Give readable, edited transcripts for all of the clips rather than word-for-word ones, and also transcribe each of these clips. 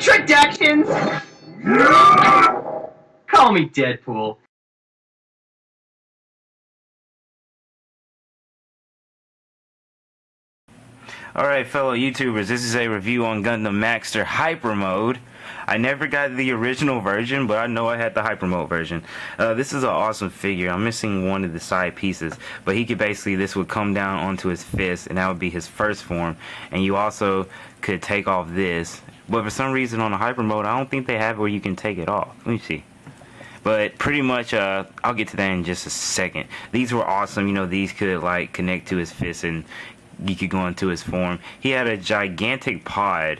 Introductions! Call me Deadpool. Alright, fellow YouTubers, this is a review on Gundam Maxter Hyper mode. I never got the original version, but I know I had the Hyper mode version. This is an awesome figure. I'm missing one of the side pieces, but he could basically, this would come down onto his fist, and that would be his first form. And you also could take off this, but for some reason on the Hyper mode, I don't think they have it where you can take it off. Let me see. But pretty much, I'll get to that in just a second. These were awesome. You know, these could like connect to his fist and you could go into his form. He had a gigantic pod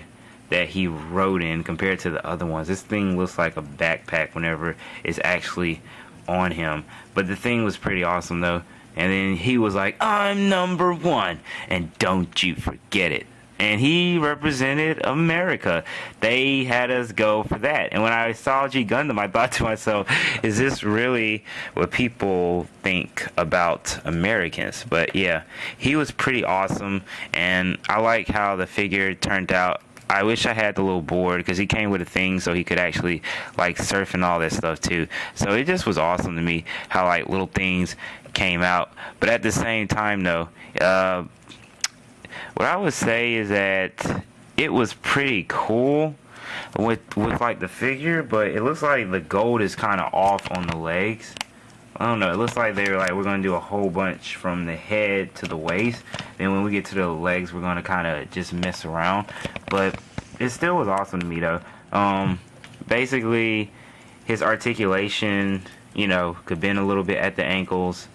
that he rode in compared to the other ones. This thing looks like a backpack whenever it's actually on him. But the thing was pretty awesome though. And then he was like, I'm #1 and don't you forget it. And he represented America. They had us go for that. And when I saw G Gundam, I thought to myself, is this really what people think about Americans? But yeah, he was pretty awesome. And I like how the figure turned out. I wish I had the little board because he came with a thing so he could actually like surf and all that stuff too. So it just was awesome to me how like little things came out. But at the same time though, what I would say is that it was pretty cool with like the figure, but it looks like the gold is kind of off on the legs. I don't know, it looks like they were like, we're going to do a whole bunch from the head to the waist. Then when we get to the legs, we're going to kind of just mess around. But it still was awesome to me though. Basically, his articulation, you know, could bend a little bit at the ankles.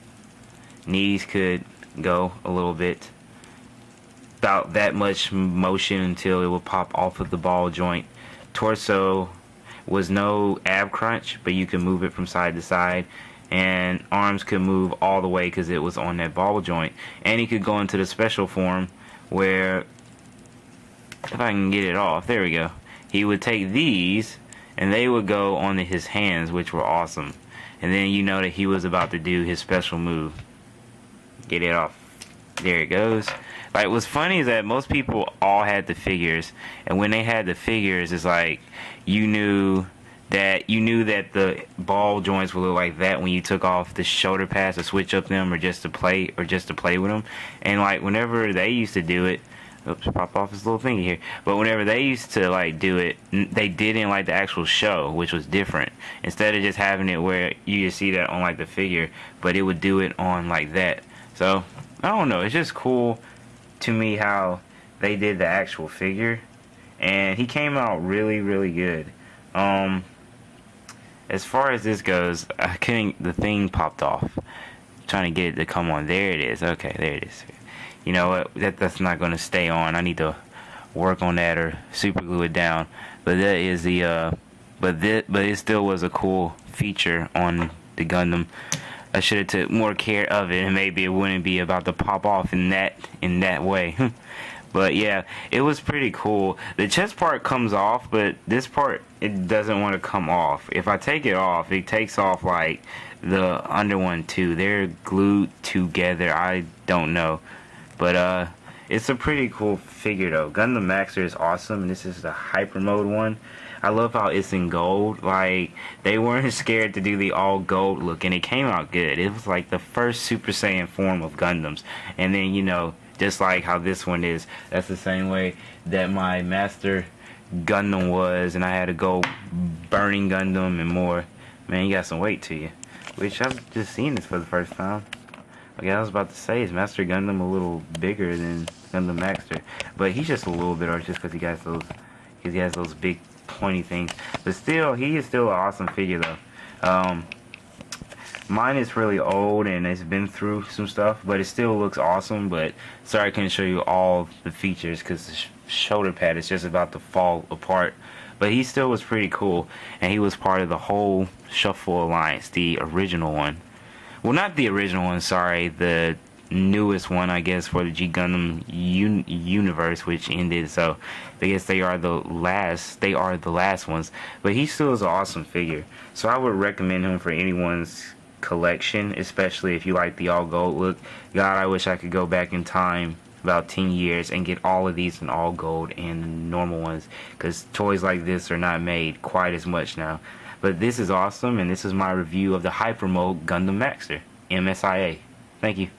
Knees could go a little bit. About that much motion until it would pop off of the ball joint. Torso was no ab crunch, but you can move it from side to side, and arms could move all the way because it was on that ball joint. And he could go into the special form where, if I can get it off, there we go, he would take these and they would go onto his hands, which were awesome. And then you know that he was about to do his special move. Get it off. There it goes. Like, what's funny is that most people all had the figures, and when they had the figures, it's like you knew that the ball joints would look like that when you took off the shoulder pads to switch up them, or just to play with them. And like whenever they used to do it, oops, pop off this little thingy here. But whenever they used to like do it, they did in like the actual show, which was different. Instead of just having it where you just see that on like the figure, but it would do it on like that. So I don't know, it's just cool to me how they did the actual figure, and he came out really, really good. As far as this goes, I couldn't, the thing popped off. I'm trying to get it to come on. There it is. Okay, there it is. You know what? That's not going to stay on. I need to work on that or super glue it down. But that is the but it still was a cool feature on the Gundam. I should have took more care of it, and maybe it wouldn't be about to pop off in that way. But yeah, it was pretty cool. The chest part comes off, but this part, it doesn't want to come off. If I take it off, it takes off like the under one too. They're glued together. I don't know, but it's a pretty cool figure though. Gundam Maxter is awesome, and this is the Hyper mode one. I love how it's in gold. Like, they weren't scared to do the all gold look, and it came out good. It was like the first Super Saiyan form of Gundams. And then, you know, just like how this one is, that's the same way that my Master Gundam was, and I had a gold Burning Gundam and more. Man, you got some weight to you. Which I've just seen this for the first time. Okay, I was about to say, is Master Gundam a little bigger than Gundam Maxter? But he's just a little bit, or just because he has those big pointy things. But still, he is still an awesome figure though. Mine is really old and it's been through some stuff, but it still looks awesome. But sorry I couldn't show you all the features because the shoulder pad is just about to fall apart. But he still was pretty cool, and he was part of the whole Shuffle Alliance, the original one. Well, not the original one, sorry, the newest one, I guess, for the G Gundam universe, which ended. So I guess they are the last ones. But he still is an awesome figure, so I would recommend him for anyone's collection, especially if you like the all gold look. God, I wish I could go back in time about 10 years and get all of these in all gold and normal ones, because toys like this are not made quite as much now. But this is awesome, and this is my review of the Hyper Mode Gundam Maxter MSIA. Thank you.